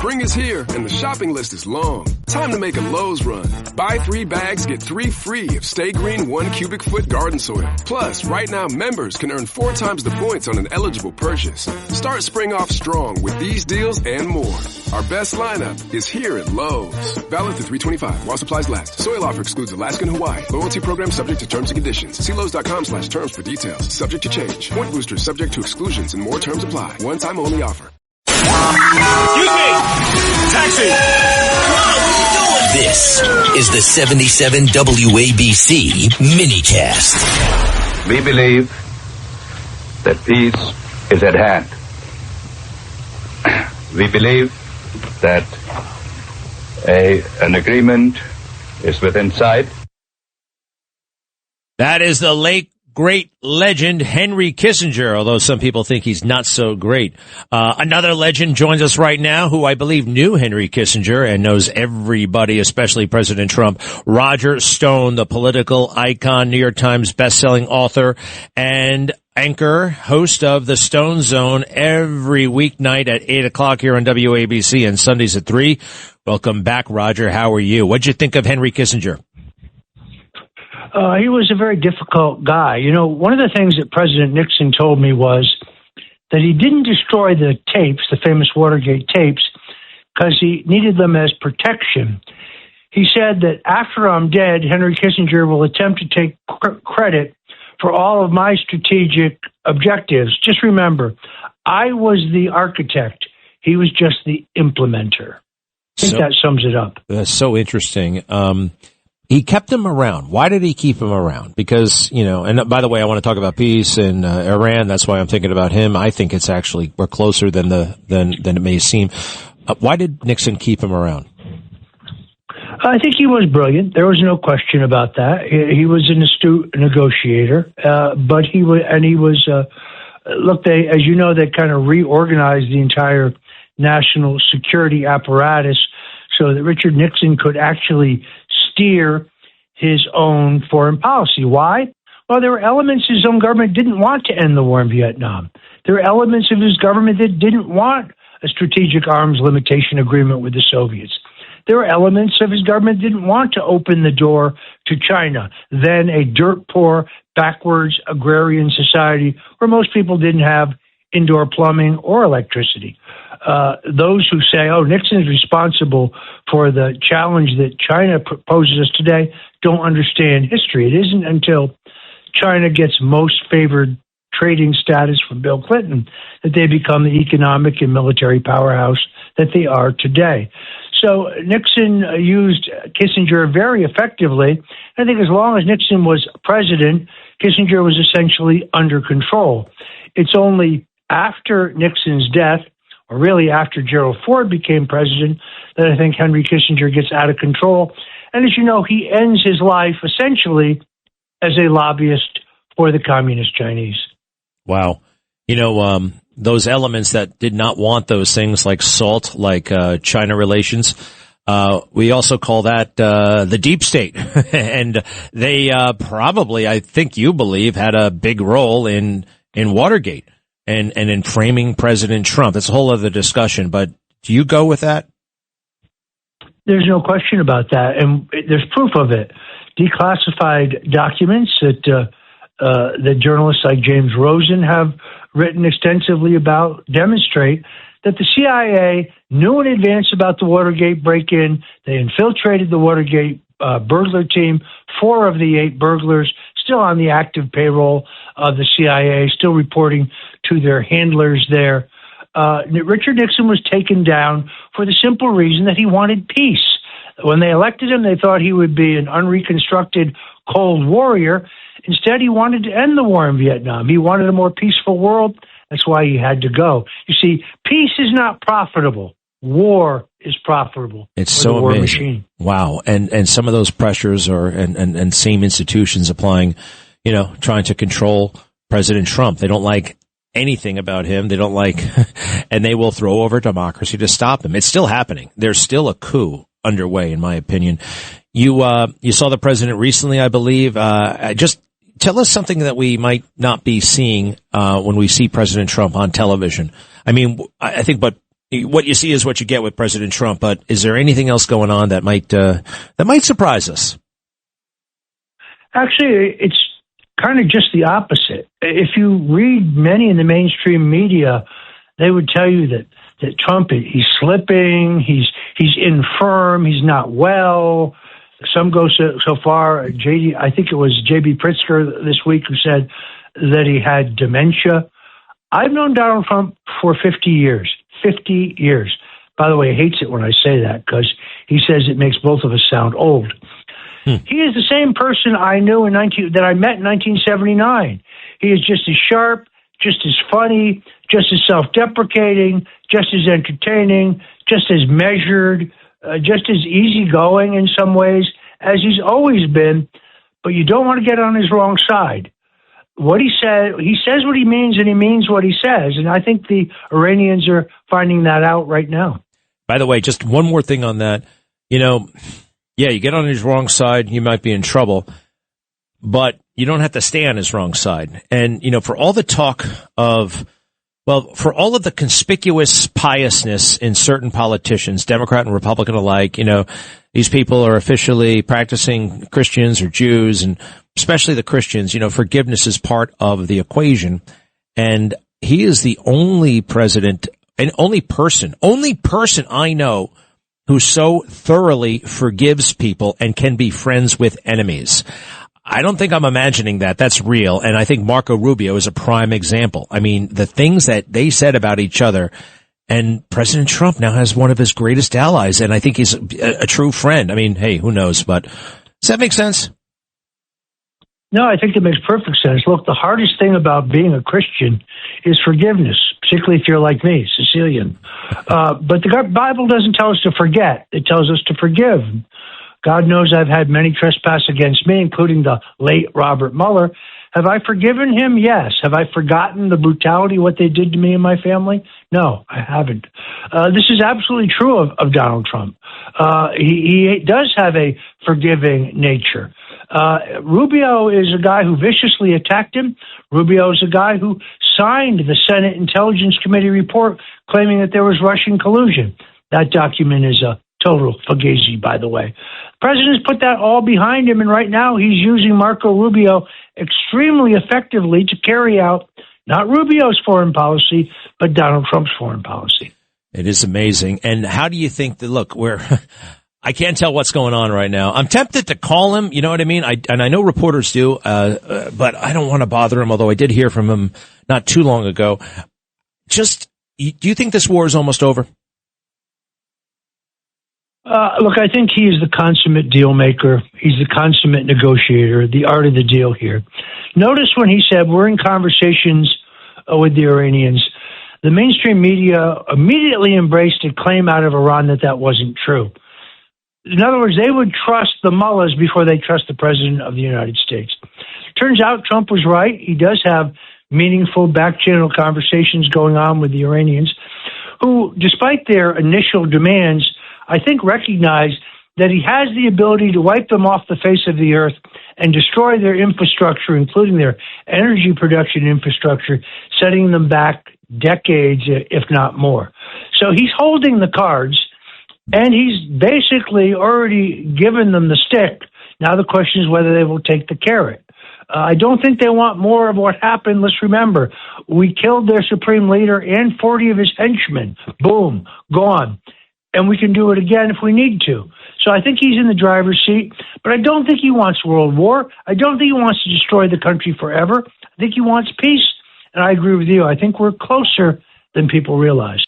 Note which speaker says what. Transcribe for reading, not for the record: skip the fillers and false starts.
Speaker 1: Spring is here, and the shopping list is long. Time to make a Lowe's run. Buy 3 bags, get 3 free of Stay Green 1 cubic foot garden soil. Plus, right now, members can earn 4 times the points on an eligible purchase. Start spring off strong with these deals and more. Our best lineup is here at Lowe's. Valid through 3/25 while supplies last. Soil offer excludes Alaska and Hawaii. Loyalty program subject to terms and conditions. See Lowe's.com/terms for details. Subject to change. Point boosters subject to exclusions and more terms apply. One-time only offer.
Speaker 2: Excuse me! Taxi!
Speaker 3: This is the 77 WABC minicast.
Speaker 4: We believe that peace is at hand. We believe that an agreement is within sight.
Speaker 5: That is the late, great legend Henry Kissinger, although some people think he's not so great. Another legend joins us right now who I believe knew Henry Kissinger and knows everybody, especially President Trump. Roger Stone, the political icon, New York Times bestselling author, and anchor, host of the Stone Zone every weeknight at 8 o'clock here on WABC and Sundays at 3. Welcome back, Roger. How are you? What'd you think of Henry Kissinger?
Speaker 6: He was a very difficult guy. You know, one of the things that President Nixon told me was that he didn't destroy the tapes, the famous Watergate tapes, because he needed them as protection. He said that after I'm dead, Henry Kissinger will attempt to take credit for all of my strategic objectives. Just remember, I was the architect. He was just the implementer. I think that sums it up.
Speaker 5: That's so interesting. He kept him around. Why did he keep him around? Because, you know, and by the way, I want to talk about peace in Iran. That's why I'm thinking about him. I think it's actually, we're closer than it may seem. Why did Nixon keep him around?
Speaker 6: I think he was brilliant. There was no question about that. He was an astute negotiator, but he was, look, as you know, they kind of reorganized the entire national security apparatus so that Richard Nixon could actually steer his own foreign policy. Why? Well, there were elements his own government didn't want to end the war in Vietnam. There were elements of his government that didn't want a strategic arms limitation agreement with the Soviets. There were elements of his government that didn't want to open the door to China, then a dirt-poor, backwards agrarian society where most people didn't have indoor plumbing or electricity. Those who say, oh, Nixon is responsible for the challenge that China poses us today don't understand history. It isn't until China gets most favored trading status from Bill Clinton that they become the economic and military powerhouse that they are today. So Nixon used Kissinger very effectively. I think as long as Nixon was president, Kissinger was essentially under control. It's only after Nixon's death, or really after Gerald Ford became president, that I think Henry Kissinger gets out of control. And as you know, he ends his life essentially as a lobbyist for the Communist Chinese.
Speaker 5: Wow. You know, those elements that did not want those things like SALT, like China relations, we also call that the deep state. And they probably, I think you believe, had a big role in Watergate and in framing President Trump. That's a whole other discussion, but do you go with that?
Speaker 6: There's no question about that, and there's proof of it. Declassified documents that journalists like James Rosen have written extensively about demonstrate that the CIA knew in advance about the Watergate break-in. They infiltrated the Watergate burglar team. 4 of the 8 burglars still on the active payroll of the CIA, still reporting to their handlers there. Richard Nixon was taken down for the simple reason that he wanted peace. When they elected him, they thought he would be an unreconstructed Cold Warrior. Instead, he wanted to end the war in Vietnam. He wanted a more peaceful world. That's why he had to go. You see, peace is not profitable. War is profitable.
Speaker 5: It's so amazing. Machine. Wow. And some of those pressures are, and same institutions applying, you know, trying to control President Trump. They don't like anything about him. They don't like, and they will throw over democracy to stop him. It's still happening. There's still a coup underway, in my opinion. You saw the president recently, I believe. Just tell us something that we might not be seeing when we see President Trump on television. I mean, I think what what you see is what you get with President Trump. But is there anything else going on that might surprise us?
Speaker 6: Actually, it's kind of just the opposite. If you read many in the mainstream media, they would tell you that Trump, he's slipping, he's infirm, he's not well. Some go so far. I think it was J.B. Pritzker this week who said that he had dementia. I've known Donald Trump for 50 years. 50 years. By the way, he hates it when I say that because he says it makes both of us sound old. He is the same person I knew that I met in 1979. He is just as sharp, just as funny, just as self-deprecating, just as entertaining, just as measured, just as easygoing in some ways as he's always been. But you don't want to get on his wrong side. What he says what he means, and he means what he says. And I think the Iranians are finding that out right now.
Speaker 5: By the way, just one more thing on that. Yeah, you get on his wrong side, you might be in trouble, but you don't have to stay on his wrong side. And, for all the talk of, for all of the conspicuous piousness in certain politicians, Democrat and Republican alike, these people are officially practicing Christians or Jews, and especially the Christians, forgiveness is part of the equation. And he is the only president and only person I know who so thoroughly forgives people and can be friends with enemies. I don't think I'm imagining that. That's real. And I think Marco Rubio is a prime example. I mean, the things that they said about each other, and President Trump now has one of his greatest allies, and I think he's a true friend. I mean, hey, who knows? But does that make sense?
Speaker 6: No, I think it makes perfect sense. Look, the hardest thing about being a Christian is forgiveness, particularly if you're like me, Sicilian. But the Bible doesn't tell us to forget. It tells us to forgive. God knows I've had many trespass against me, including the late Robert Mueller. Have I forgiven him? Yes. Have I forgotten the brutality, what they did to me and my family? No, I haven't. This is absolutely true of Donald Trump. He does have a forgiving nature. Rubio is a guy who viciously attacked him. Rubio is a guy who signed the Senate Intelligence Committee report claiming that there was Russian collusion. That document is a total fugazi, by the way. The president has put that all behind him, and right now he's using Marco Rubio extremely effectively to carry out not Rubio's foreign policy, but Donald Trump's foreign policy.
Speaker 5: It is amazing. And how do you think that, look, I can't tell what's going on right now. I'm tempted to call him, you know what I mean? And I know reporters do, but I don't want to bother him, although I did hear from him not too long ago. Do you think this war is almost over?
Speaker 6: Look, I think he is the consummate deal maker. He's the consummate negotiator, the art of the deal here. Notice when he said, we're in conversations with the Iranians, the mainstream media immediately embraced a claim out of Iran that wasn't true. In other words, they would trust the mullahs before they trust the president of the United States. Turns out Trump was right. He does have meaningful back-channel conversations going on with the Iranians, who, despite their initial demands, I think recognize that he has the ability to wipe them off the face of the earth and destroy their infrastructure, including their energy production infrastructure, setting them back decades, if not more. So he's holding the cards, and he's basically already given them the stick. Now the question is whether they will take the carrot. I don't think they want more of what happened. Let's remember, we killed their supreme leader and 40 of his henchmen. Boom, gone. And we can do it again if we need to. So I think he's in the driver's seat, but I don't think he wants world war. I don't think he wants to destroy the country forever. I think he wants peace, and I agree with you. I think we're closer than people realize.